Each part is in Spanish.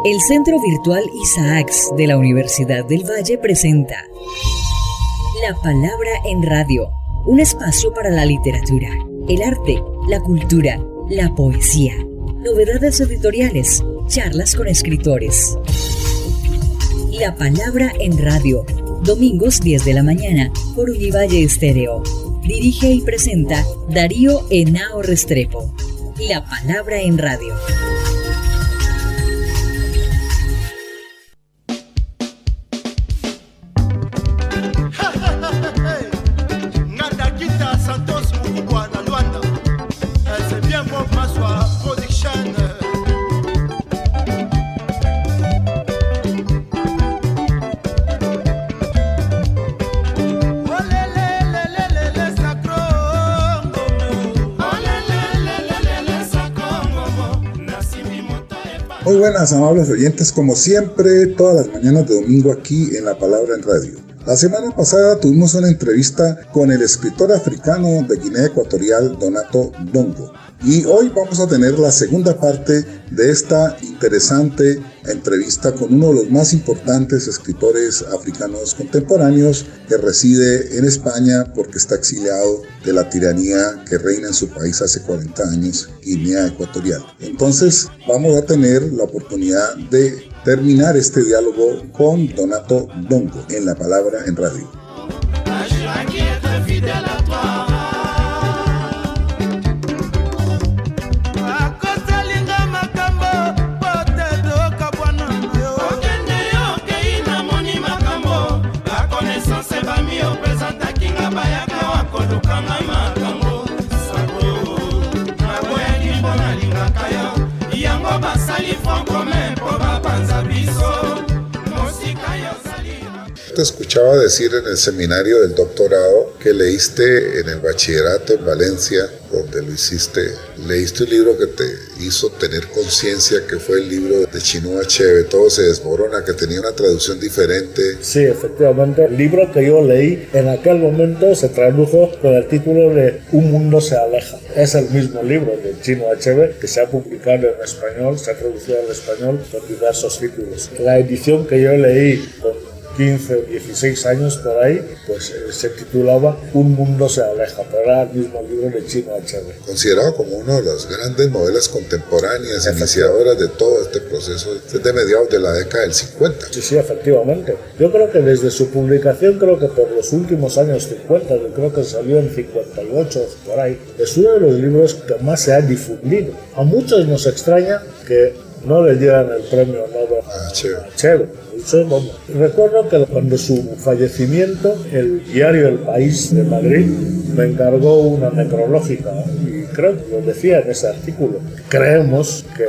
El Centro Virtual Isaacs de la Universidad del Valle presenta La Palabra en Radio, un espacio para la literatura, el arte, la cultura, la poesía, novedades editoriales, charlas con escritores. La Palabra en Radio, domingos 10 de la mañana por Univalle Estéreo. Dirige y presenta Darío Henao Restrepo. La Palabra en Radio. Muy buenas, amables oyentes, como siempre, todas las mañanas de domingo aquí en La Palabra en Radio. La semana pasada tuvimos una entrevista con el escritor africano de Guinea Ecuatorial, Donato Ndongo. Y hoy vamos a tener la segunda parte de esta interesante entrevista con uno de los más importantes escritores africanos contemporáneos que reside en España porque está exiliado de la tiranía que reina en su país hace 40 años, Guinea Ecuatorial. Entonces vamos a tener la oportunidad de terminar este diálogo con Donato Ndongo en La Palabra en Radio. Te escuchaba decir en el seminario del doctorado que leíste en el bachillerato en Valencia, donde lo hiciste, leíste un libro que te hizo tener conciencia, que fue el libro de Chinua Achebe, Todo se desmorona, que tenía una traducción diferente. Sí, efectivamente, el libro que yo leí en aquel momento se tradujo con el título de Un mundo se aleja. Es el mismo libro de Chinua Achebe que se ha publicado en español, se ha traducido al español con diversos títulos. La edición que yo leí con 15 o 16 años por ahí, pues se titulaba Un mundo se aleja, pero era el mismo libro de Chinua Achebe. Considerado como uno de las grandes novelas contemporáneas, iniciadoras de todo este proceso, desde mediados de la década del 50. Sí, efectivamente. Yo creo que desde su publicación, creo que por los últimos años 50, yo creo que salió en 58, por ahí, es uno de los libros que más se ha difundido. A muchos nos extraña que no le dieran el premio Nobel a Achebe. Recuerdo que cuando su fallecimiento, el diario El País de Madrid me encargó una necrológica y creo que lo decía en ese artículo. Creemos que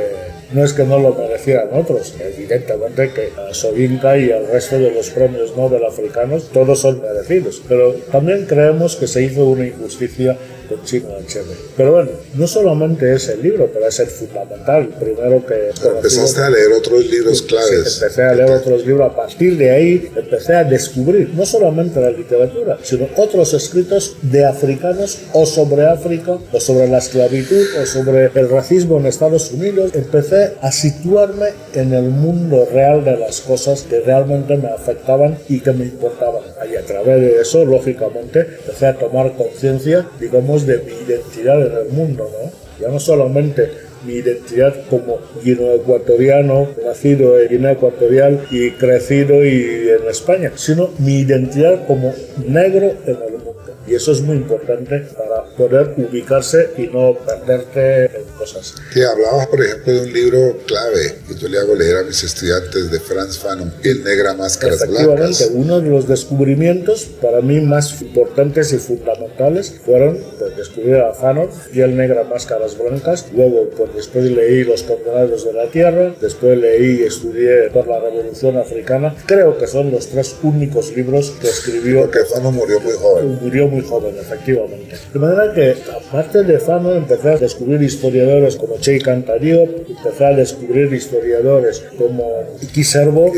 no es que no lo merecieran otros, evidentemente que a Soyinka y al resto de los premios Nobel africanos todos son merecidos, pero también creemos que se hizo una injusticia con Chinua Achebe. Pero bueno, no solamente es el libro, pero es el fundamental. Primero que... Pero empezaste a leer otros libros claves. Sí, empecé a leer otros libros. A partir de ahí empecé a descubrir no solamente la literatura, sino otros escritos de africanos o sobre África, o sobre la esclavitud, o sobre el racismo en Estados Unidos. Empecé a situarme en el mundo real de las cosas que realmente me afectaban y que me importaban. Y a través de eso, lógicamente, empecé a tomar conciencia, digamos, de mi identidad en el mundo, ¿no? Ya no solamente mi identidad como guineoecuatoriano, nacido en Guinea Ecuatorial y crecido en España, sino mi identidad como negro en el mundo. Y eso es muy importante para poder ubicarse y no perderte en cosas. Que hablabas, por ejemplo, de un libro clave que yo le hago leer a mis estudiantes de Frantz Fanon, Piel Negra, Máscaras Blancas. Efectivamente, uno de los descubrimientos para mí más importantes y fundamentales fueron descubrir a Fanon, Piel Negra, Máscaras Blancas. Luego, pues después leí Los Condenados de la Tierra. Después leí y estudié por la Revolución Africana. Creo que son los tres únicos libros que escribió. Porque Fanon murió muy joven. Murió muy joven, efectivamente. De manera que, aparte de Fanon, empecé a descubrir historiadores como Cheikh Anta Diop, empecé a descubrir historiadores como Kiserbo,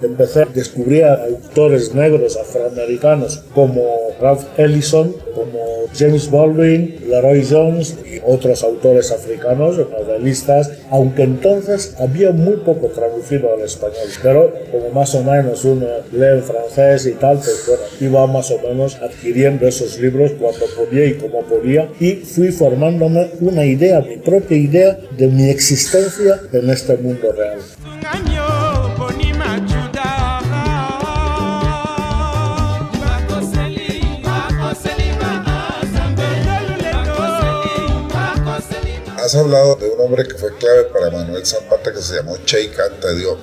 empecé a descubrir a autores negros afroamericanos como Ralph Ellison, como James Baldwin, Leroy Jones y otros autores africanos, novelistas, aunque entonces había muy poco traducido al español, pero como más o menos uno lee en francés y tal, pues bueno, iba más o menos adquiriendo esos libros cuando podía y como podía, y fui formándome una idea, mi propia idea de mi existencia en este mundo real. Has hablado de un hombre que fue clave para Manuel Zapata, que se llamó Cheikh Anta Diop.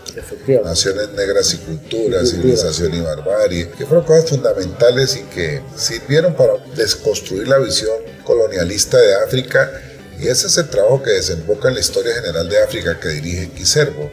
Naciones Negras y Cultura, Civilización y Barbarie, que fueron cosas fundamentales y que sirvieron para desconstruir la visión colonialista de África. Y ese es el trabajo que desemboca en la Historia General de África que dirige Ki-Zerbo.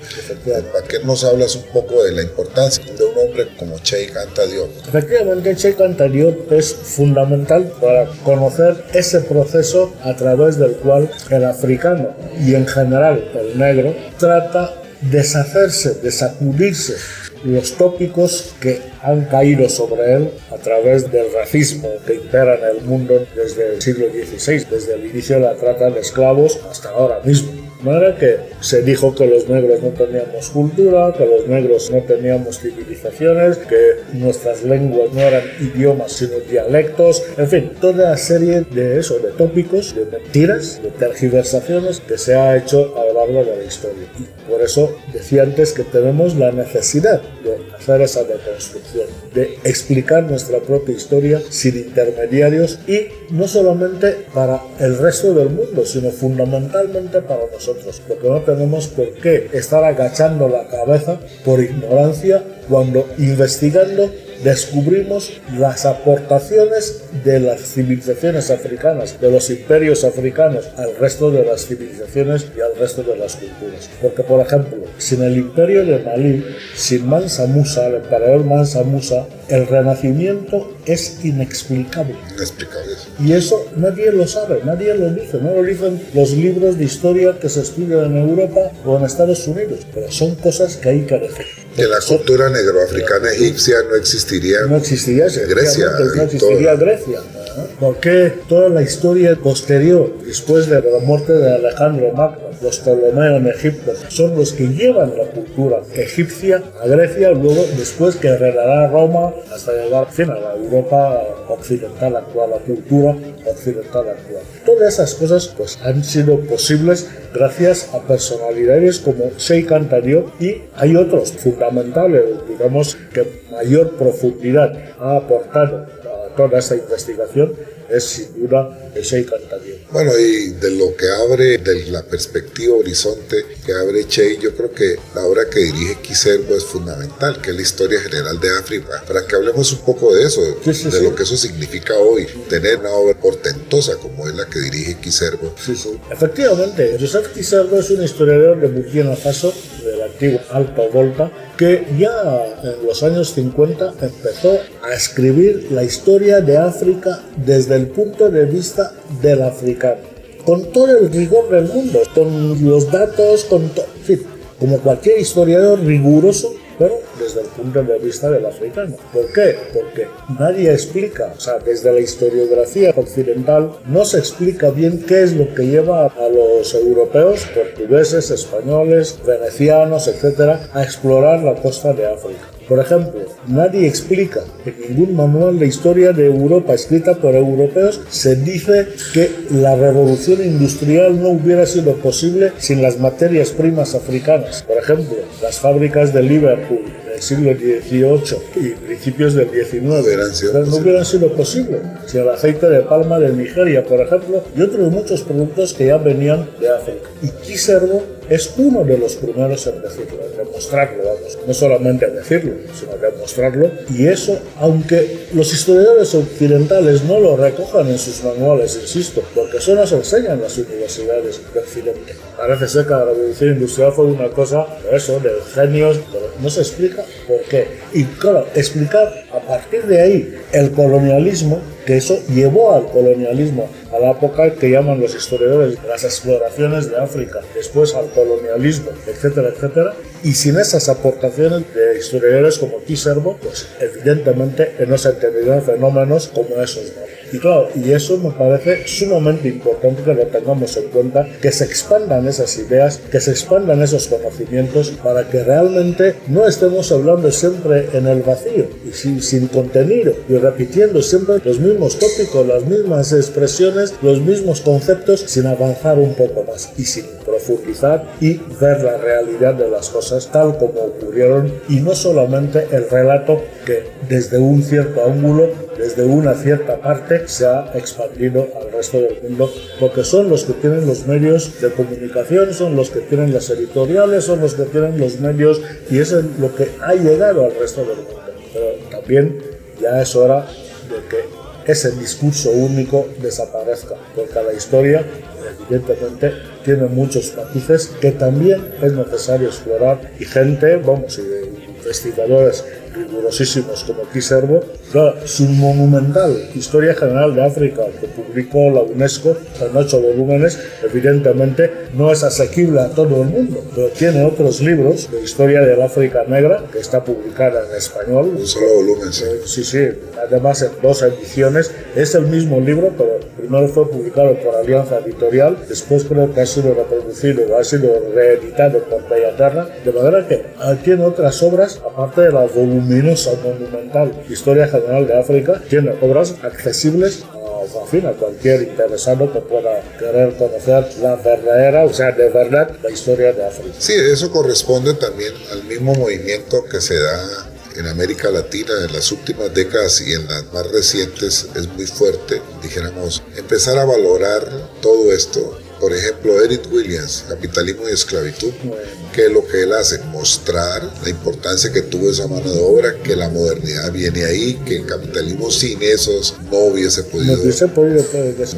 ¿Para qué nos hablas un poco de la importancia de un hombre como Cheikh Anta Diop? Efectivamente, Cheikh Anta Diop es fundamental para conocer ese proceso a través del cual el africano y en general el negro trata de deshacerse, de sacudirse los tópicos que han caído sobre él a través del racismo que impera en el mundo desde el siglo XVI, desde el inicio de la trata de esclavos hasta ahora mismo. De manera que se dijo que los negros no teníamos cultura, que los negros no teníamos civilizaciones, que nuestras lenguas no eran idiomas sino dialectos, en fin, toda una serie de tópicos, de mentiras, de tergiversaciones que se ha hecho a lo largo de la historia. Y por eso decía antes que tenemos la necesidad de hacer esa deconstrucción, de explicar nuestra propia historia sin intermediarios y no solamente para el resto del mundo, sino fundamentalmente para nosotros, porque no tenemos por qué estar agachando la cabeza por ignorancia cuando investigando descubrimos las aportaciones de las civilizaciones africanas, de los imperios africanos al resto de las civilizaciones y al resto de las culturas. Porque, por ejemplo, sin el imperio de Malí, sin Mansa Musa, el emperador Mansa Musa, el renacimiento es inexplicable. Inexplicable. Y eso nadie lo sabe, nadie lo dice, no lo dicen los libros de historia que se estudian en Europa o en Estados Unidos, pero son cosas que hay que decir. Que la cultura negroafricana egipcia no existiría en Grecia. No existiría Grecia. ¿Por qué toda la historia posterior, después de la muerte de Alejandro Magno, los Ptolomeos en Egipto, son los que llevan la cultura egipcia a Grecia, luego después que heredará Roma hasta llegar a la Europa occidental actual, la cultura occidental actual? Todas esas cosas pues han sido posibles gracias a personalidades como Cheikh Anta Diop, y hay otros fundamentales, digamos, que mayor profundidad ha aportado a toda esta investigación es sin duda Cheikh Anta Diop. Bueno, y de lo que abre, de la perspectiva horizonte que abre Cheikh, yo creo que la obra que dirige Ki-Zerbo es fundamental, que es la Historia General de África, para que hablemos un poco de eso, de lo que eso significa hoy, tener una obra portentosa como es la que dirige Ki-Zerbo. Efectivamente, Joseph Ki-Zerbo es un historiador de Burkina Faso, del antiguo Alto Volta, que ya en los años 50 empezó a escribir la historia de África desde el punto de vista del africano, con todo el rigor del mundo, con los datos, en fin, como cualquier historiador riguroso, pero desde el punto de vista del africano. ¿Por qué? Porque nadie explica, o sea, desde la historiografía occidental no se explica bien qué es lo que lleva a los europeos, portugueses, españoles, venecianos, etcétera, a explorar la costa de África. Por ejemplo, nadie explica, en ningún manual de historia de Europa escrita por europeos se dice que la revolución industrial no hubiera sido posible sin las materias primas africanas. Por ejemplo, las fábricas de Liverpool del siglo XVIII y principios del XIX no hubieran sido posibles sin el aceite de palma de Nigeria, por ejemplo, y otros muchos productos que ya venían de África. Y Ki-Zerbo es uno de los primeros en decirlo, en demostrarlo, vamos, no solamente en decirlo, sino demostrarlo, y eso, aunque los historiadores occidentales no lo recojan en sus manuales, insisto, porque eso nos enseñan las universidades de Occidente. parece ser que la revolución industrial fue una cosa de eso, de genios, pero no se explica por qué. Y claro, explicar a partir de ahí el colonialismo, que eso llevó al colonialismo, a la época que llaman los historiadores las exploraciones de África, después al colonialismo, etcétera, etcétera. Y sin esas aportaciones de historiadores como Tiserbo, pues evidentemente no se entenderían fenómenos como esos, ¿no? Y claro, y eso me parece sumamente importante que lo tengamos en cuenta, que se expandan esas ideas, que se expandan esos conocimientos para que realmente no estemos hablando siempre en el vacío y sin contenido y repitiendo siempre los mismos tópicos, las mismas expresiones, los mismos conceptos sin avanzar un poco más y sin profundizar y ver la realidad de las cosas tal como ocurrieron y no solamente el relato que desde un cierto ángulo, desde una cierta parte se ha expandido al resto del mundo, porque son los que tienen los medios de comunicación, son los que tienen las editoriales, son los que tienen los medios y eso es lo que ha llegado al resto del mundo. Pero también ya es hora de que ese discurso único desaparezca, porque la historia evidentemente tiene muchos matices que también es necesario explorar y gente, y investigadores rigurosísimos como Tiserbo, su monumental Historia General de África que publicó la UNESCO en 8 volúmenes, evidentemente no es asequible a todo el mundo, pero tiene otros libros de Historia del África Negra que está publicada en español. Un solo volumen, sí. Sí, además en 2 ediciones. Es el mismo libro, pero primero fue publicado por Alianza Editorial, después creo que ha sido reproducido, ha sido reeditado por Bellaterra, de manera que tiene otras obras, aparte de la voluminosa, monumental Historia General de África, tiene obras accesibles a cualquier interesado que pueda querer conocer la verdadera, o sea, de verdad, la historia de África. Sí, eso corresponde también al mismo movimiento que se da en América Latina en las últimas décadas y en las más recientes es muy fuerte, dijéramos, empezar a valorar todo esto. Por ejemplo, Eric Williams, Capitalismo y Esclavitud, que lo que él hace, mostrar la importancia que tuvo esa mano de obra, que la modernidad viene ahí, que el capitalismo sin esos no hubiese podido,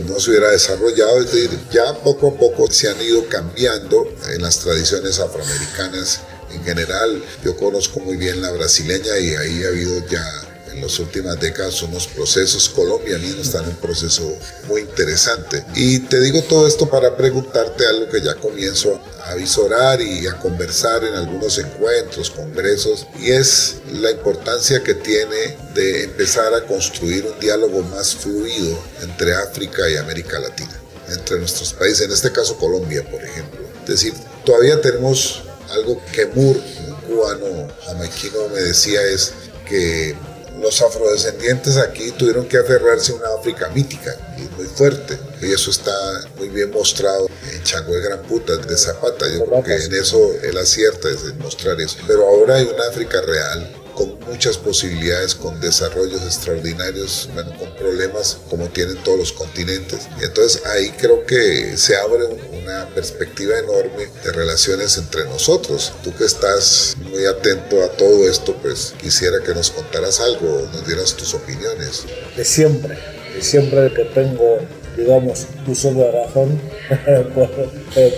no se hubiera desarrollado. Es decir, ya poco a poco se han ido cambiando en las tradiciones afroamericanas en general. Yo conozco muy bien la brasileña y ahí ha habido ya en las últimas décadas unos procesos. Colombia mismo está en un proceso muy interesante. Y te digo todo esto para preguntarte algo que ya comienzo a visorar y a conversar en algunos encuentros, congresos, y es la importancia que tiene de empezar a construir un diálogo más fluido entre África y América Latina, entre nuestros países, en este caso Colombia, por ejemplo. Es decir, todavía tenemos algo que Moore, un cubano jamaiquino, me decía, es que los afrodescendientes aquí tuvieron que aferrarse a una África mítica y muy fuerte, y eso está muy bien mostrado en Chango el Gran Puta de Zapata. Yo creo que en eso él acierta, es en mostrar eso. Pero ahora hay una África real, con muchas posibilidades, con desarrollos extraordinarios, bueno, con problemas como tienen todos los continentes. Y entonces ahí creo que se abre una perspectiva enorme de relaciones entre nosotros. Tú que estás muy atento a todo esto, pues quisiera que nos contaras algo, nos dieras tus opiniones. De siempre que tengo, digamos, uso de razón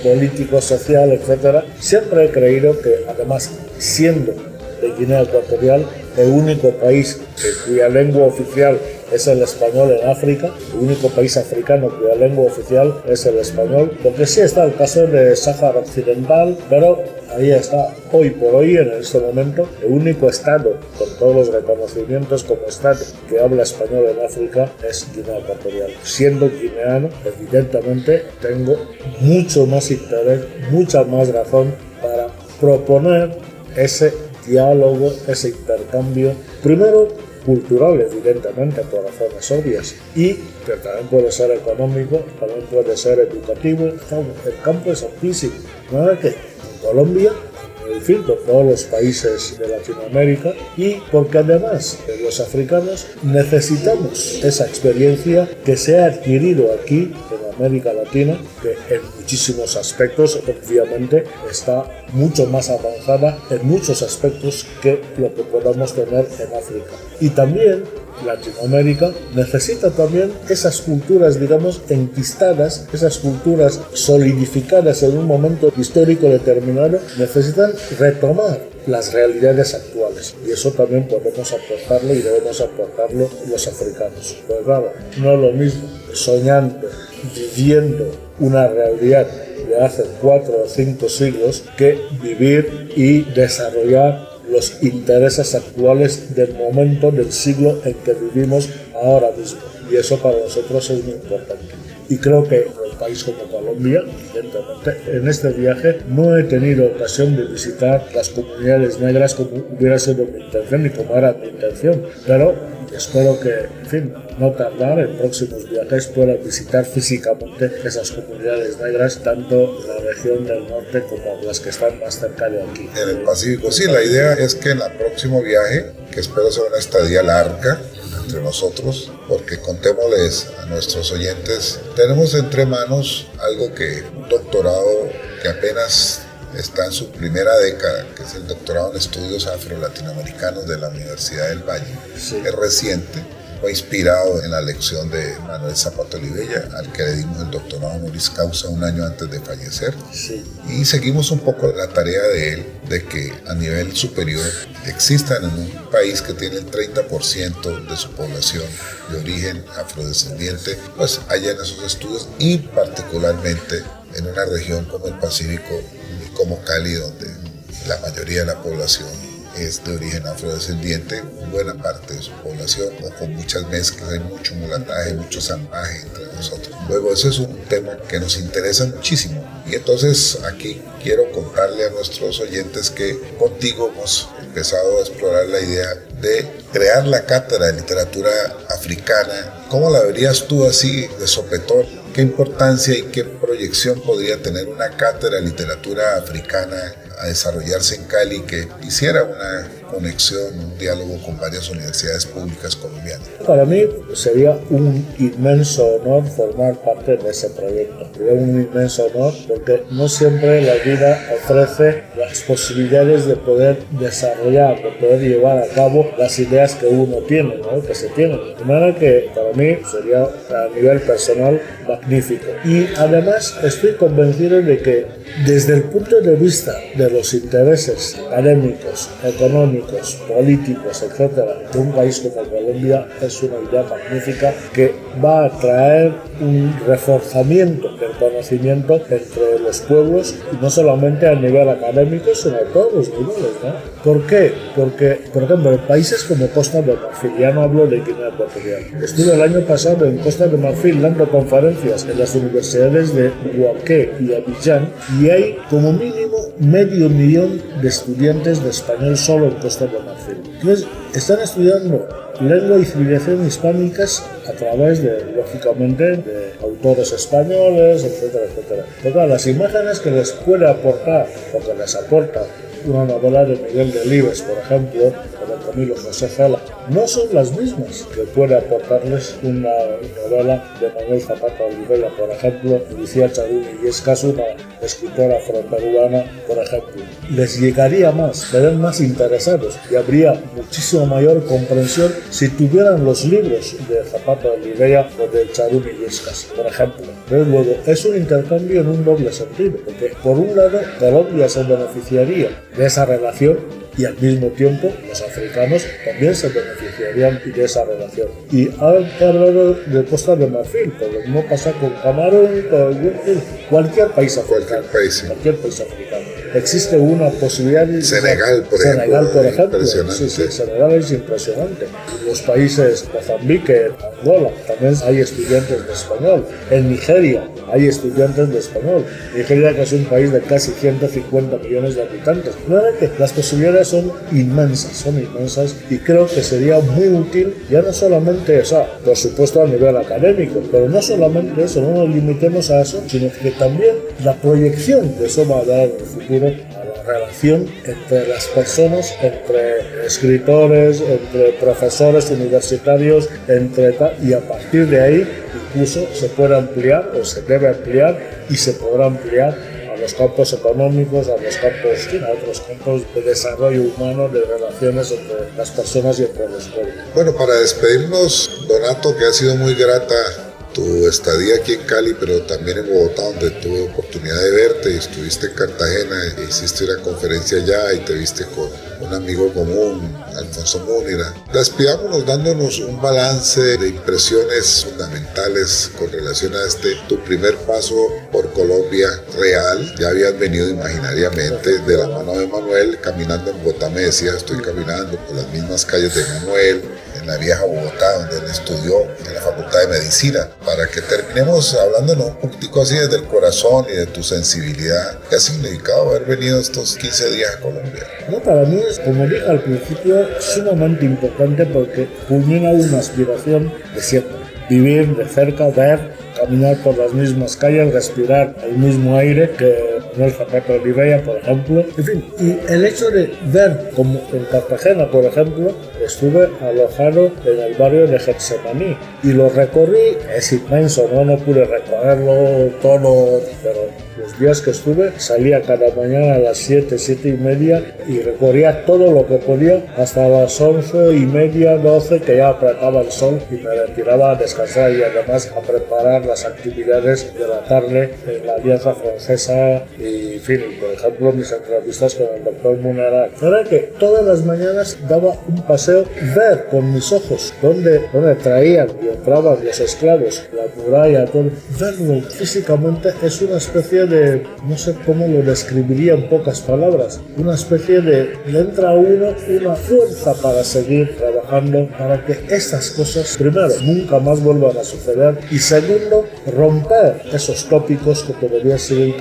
político, social, etcétera, siempre he creído que, además, siendo de Guinea Ecuatorial, el único país cuya lengua oficial es el español en África, el único país africano cuya lengua oficial es el español, porque sí está el caso de Sáhara Occidental, pero ahí está, hoy por hoy, en este momento, el único estado con todos los reconocimientos como estado que habla español en África es Guinea Ecuatorial. Siendo guineano, evidentemente tengo mucho más interés, mucha más razón para proponer ese diálogo, ese intercambio, primero cultural, evidentemente, por razones obvias, pero también puede ser económico, también puede ser educativo. El campo es amplísimo. De manera que en Colombia, en fin, con todos los países de Latinoamérica, y porque además los africanos necesitamos esa experiencia que se ha adquirido aquí en América Latina, que en muchísimos aspectos obviamente está mucho más avanzada en muchos aspectos que lo que podamos tener en África. Y también Latinoamérica, necesita también esas culturas, digamos, enquistadas, esas culturas solidificadas en un momento histórico determinado, necesitan retomar las realidades actuales. Y eso también podemos aportarlo y debemos aportarlo los africanos. Pero claro, no es lo mismo soñando, viviendo una realidad de hace 4 o 5 siglos que vivir y desarrollar los intereses actuales del momento, del siglo en que vivimos ahora mismo. Y eso para nosotros es muy importante. Y creo que un país como Colombia, evidentemente, en este viaje no he tenido ocasión de visitar las comunidades negras como hubiera sido mi intención y como era mi intención, pero espero que, en fin, no tardar, en próximos viajes pueda visitar físicamente esas comunidades negras, tanto en la región del norte como las que están más cerca de aquí. En el Pacífico, sí, la idea es que en el próximo viaje, que espero sea una estadía larga entre nosotros, porque contémosles a nuestros oyentes, tenemos entre manos algo que, un doctorado que apenas está en su primera década, que es el doctorado en estudios afro-latinoamericanos de la Universidad del Valle. Sí. Es reciente, fue inspirado en la lección de Manuel Zapata Olivella, al que le dimos el doctorado honoris causa un año antes de fallecer. Sí. Y seguimos un poco la tarea de él, de que a nivel superior existan en un país que tiene el 30% de su población de origen afrodescendiente, pues haya en esos estudios, y particularmente en una región como el Pacífico, como Cali, donde la mayoría de la población es de origen afrodescendiente, buena parte de su población, o con muchas mezclas, hay mucho mulataje, mucho zambaje entre nosotros. Luego, ese es un tema que nos interesa muchísimo. Y entonces aquí quiero contarle a nuestros oyentes que contigo hemos empezado a explorar la idea de crear la cátedra de literatura africana. ¿Cómo la verías tú así de sopetón? ¿Qué importancia y qué proyección podría tener una cátedra de literatura africana a desarrollarse en Cali, que hiciera una conexión, un diálogo con varias universidades públicas colombianas? Para mí sería un inmenso honor formar parte de ese proyecto. Sería un inmenso honor porque no siempre la vida ofrece las posibilidades de poder desarrollar, de poder llevar a cabo las ideas que uno tiene, ¿no? Que se tienen. De manera que para mí sería a nivel personal magnífico. Y además estoy convencido de que desde el punto de vista de los intereses académicos, económicos, políticos, etcétera, de un país como Colombia, es una idea magnífica que va a traer un reforzamiento del conocimiento entre los pueblos, y no solamente a nivel académico, sino a todos los niveles, ¿no? ¿Por qué? Porque, por ejemplo, en países como Costa de Marfil, ya no hablo de Guinea Ecuatorial, estuve el año pasado en Costa de Marfil dando conferencias en las universidades de Bouaké y Abidjan, y hay como mínimo 500.000 de estudiantes de español solo en Costa de Marfil. Entonces, están estudiando lengua y civilización hispánicas a través de, lógicamente, de autores españoles, etcétera, etcétera. Pero las imágenes que les puede aportar, o que les aporta una novela de Miguel Delibes, por ejemplo, o de Camilo José Cela, no son las mismas que puede aportarles una novela de Manuel Zapata Olivella, por ejemplo, Lucía Charuni y Escaso, una escritora afroperuana, por ejemplo. Les llegaría más, serían más interesados y habría muchísimo mayor comprensión si tuvieran los libros de Zapata Olivella o de Charuni y Escaso, por ejemplo. Pero luego, es un intercambio en un doble sentido, porque por un lado Colombia se beneficiaría de esa relación, y al mismo tiempo los africanos también se beneficiarían de esa relación. Y ahora he hablado de Costa de Marfil, pero lo mismo pasa con Camerún, con cualquier país africano. Cualquier país africano. Existe una posibilidad. Senegal, por ejemplo. Sí, Senegal es impresionante. Los países Mozambique, Angola, también hay estudiantes de español. En Nigeria hay estudiantes de español. Nigeria, que es un país de casi 150 millones de habitantes. Realmente las posibilidades son inmensas, y creo que sería muy útil, ya no solamente, por supuesto a nivel académico, pero no solamente eso, no nos limitemos a eso, sino que también la proyección que eso va a dar en el futuro a la relación entre las personas, entre escritores, entre profesores universitarios, y a partir de ahí incluso se puede ampliar, o se debe ampliar, y se podrá ampliar a los campos económicos, a los campos, a otros campos de desarrollo humano, de relaciones entre las personas y entre los pueblos. Bueno, para despedirnos, Donato, que ha sido muy grata tu estadía aquí en Cali, pero también en Bogotá, donde tuve oportunidad de verte, y estuviste en Cartagena, e hiciste una conferencia allá y te viste con un amigo común, Alfonso Múnera. Despidámonos dándonos un balance de impresiones fundamentales con relación a tu primer paso por Colombia real. Ya habías venido imaginariamente de la mano de Manuel, caminando en Bogotá. Me decía, estoy caminando por las mismas calles de Manuel, en la vieja Bogotá, donde él estudió en la Facultad de Medicina, para que terminemos hablándonos un poquitico así desde el corazón y de tu sensibilidad. ¿Qué ha significado haber venido estos 15 días a Colombia? No, para mí es, como dije al principio, sumamente importante porque culmina una aspiración de siempre. Vivir de cerca, ver, caminar por las mismas calles, respirar el mismo aire que Manuel Zapata Oliveira, por ejemplo. En fin, y el hecho de ver, como en Cartagena, por ejemplo, estuve alojado en el barrio de Getsemaní y lo recorrí, es inmenso, no pude recorrerlo todo, pero los días que estuve salía cada mañana a las 7:30 y recorría todo lo que podía hasta las 11:30, 12, que ya apretaba el sol y me retiraba a descansar y además a preparar las actividades de la tarde en la Alianza Francesa y, en fin, por ejemplo, mis entrevistas con el doctor Múnera. Era que todas las mañanas daba un paseo, ver con mis ojos dónde traían y entraban los esclavos, la muralla, todo. Verlo físicamente es una especie de, no sé cómo lo describiría en pocas palabras, una especie de, le entra a uno una fuerza para seguir trabajando para que estas cosas, primero, nunca más vuelvan a suceder y segundo, romper esos tópicos que todavía siguen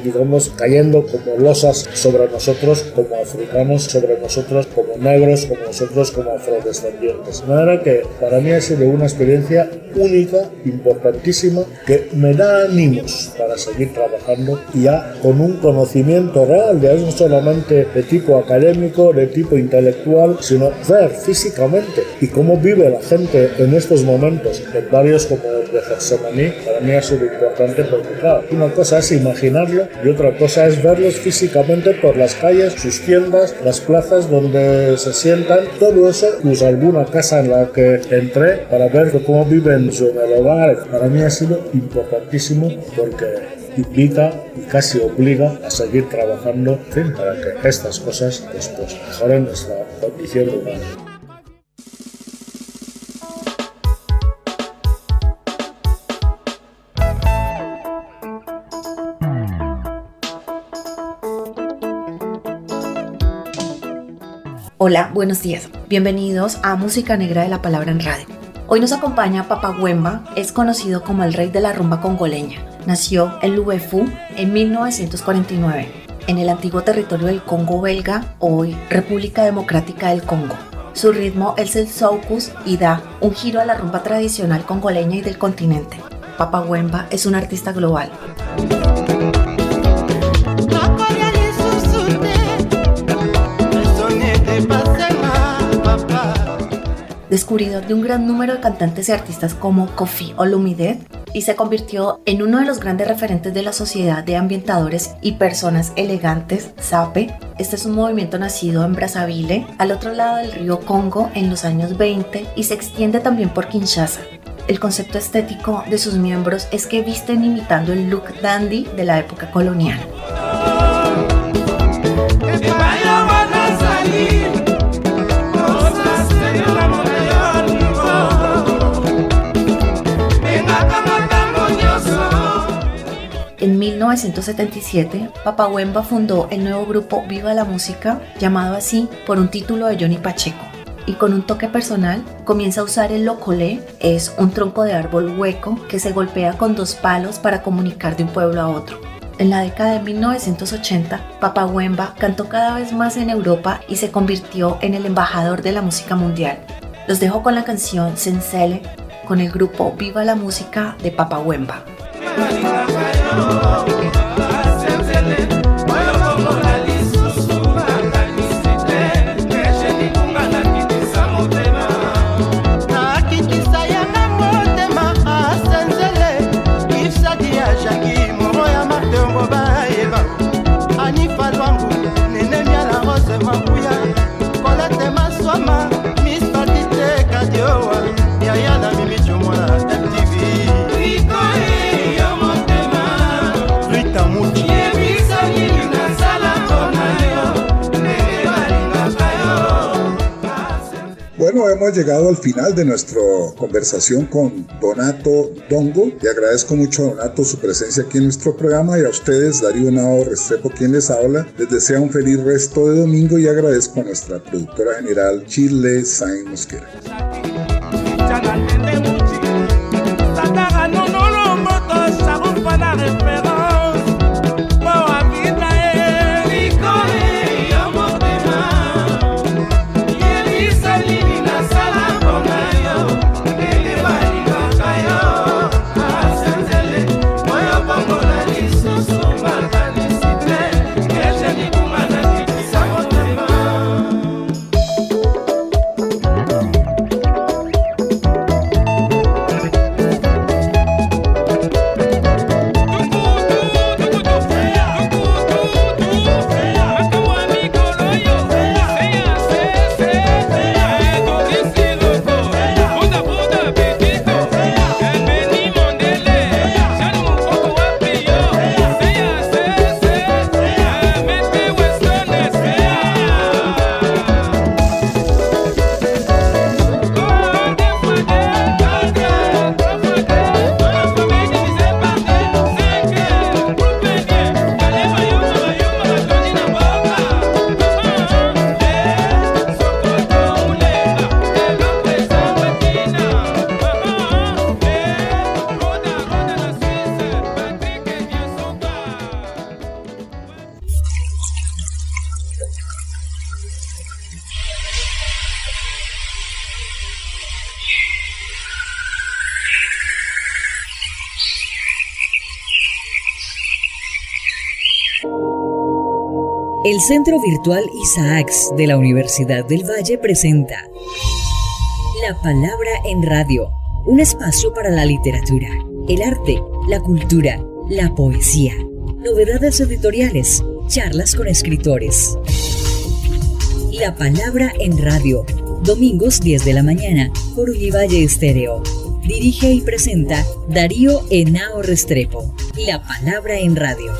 digamos, cayendo como losas sobre nosotros como africanos, sobre nosotros como negros, como nosotros como afrodescendientes. De manera que para mí ha sido una experiencia única, importantísima, que me da ánimos para seguir trabajando y ya con un conocimiento real, ya no solamente de tipo académico, de tipo intelectual, sino ver físicamente y cómo vive la gente en estos momentos en barrios como el de Getsemaní. Para mí ha sido importante porque, claro, una cosa es imaginarlo y otra cosa es verlos físicamente por las calles, sus tiendas, las plazas donde se sientan, todo eso, pues alguna casa en la que entré para ver cómo viven en el hogar. Para mí ha sido importantísimo porque invita y casi obliga a seguir trabajando, en fin, para que estas cosas pues mejoren nuestra condición humana. Hola, buenos días. Bienvenidos a Música Negra de la Palabra en Radio. Hoy nos acompaña Papa Wemba, es conocido como el rey de la rumba congoleña. Nació en Lubefu en 1949, en el antiguo territorio del Congo belga, hoy República Democrática del Congo. Su ritmo es el soukous y da un giro a la rumba tradicional congoleña y del continente. Papa Wemba es un artista global. Descubridor de un gran número de cantantes y artistas como Koffi Olomide, y se convirtió en uno de los grandes referentes de la sociedad de ambientadores y personas elegantes, SAPE. Este es un movimiento nacido en Brazzaville, al otro lado del río Congo, en los años 20 y se extiende también por Kinshasa. El concepto estético de sus miembros es que visten imitando el look dandy de la época colonial. En 1977, Papa Wemba fundó el nuevo grupo Viva la Música, llamado así por un título de Johnny Pacheco, y con un toque personal comienza a usar el locolé, es un tronco de árbol hueco que se golpea con dos palos para comunicar de un pueblo a otro. En la década de 1980, Papa Wemba cantó cada vez más en Europa y se convirtió en el embajador de la música mundial. Los dejo con la canción Sensele, con el grupo Viva la Música de Papa Wemba. Bye. Bueno, hemos llegado al final de nuestra conversación con Donato Dongo. Le agradezco mucho a Donato su presencia aquí en nuestro programa y a ustedes, Darío Nao Restrepo, quien les habla. Les deseo un feliz resto de domingo y agradezco a nuestra productora general, Chile Sainz Mosquera. El Centro Virtual Isaacs de la Universidad del Valle presenta La Palabra en Radio, un espacio para la literatura, el arte, la cultura, la poesía, novedades editoriales, charlas con escritores. La Palabra en Radio, domingos 10 de la mañana por Univalle Estéreo. Dirige y presenta Darío Henao Restrepo. La Palabra en Radio.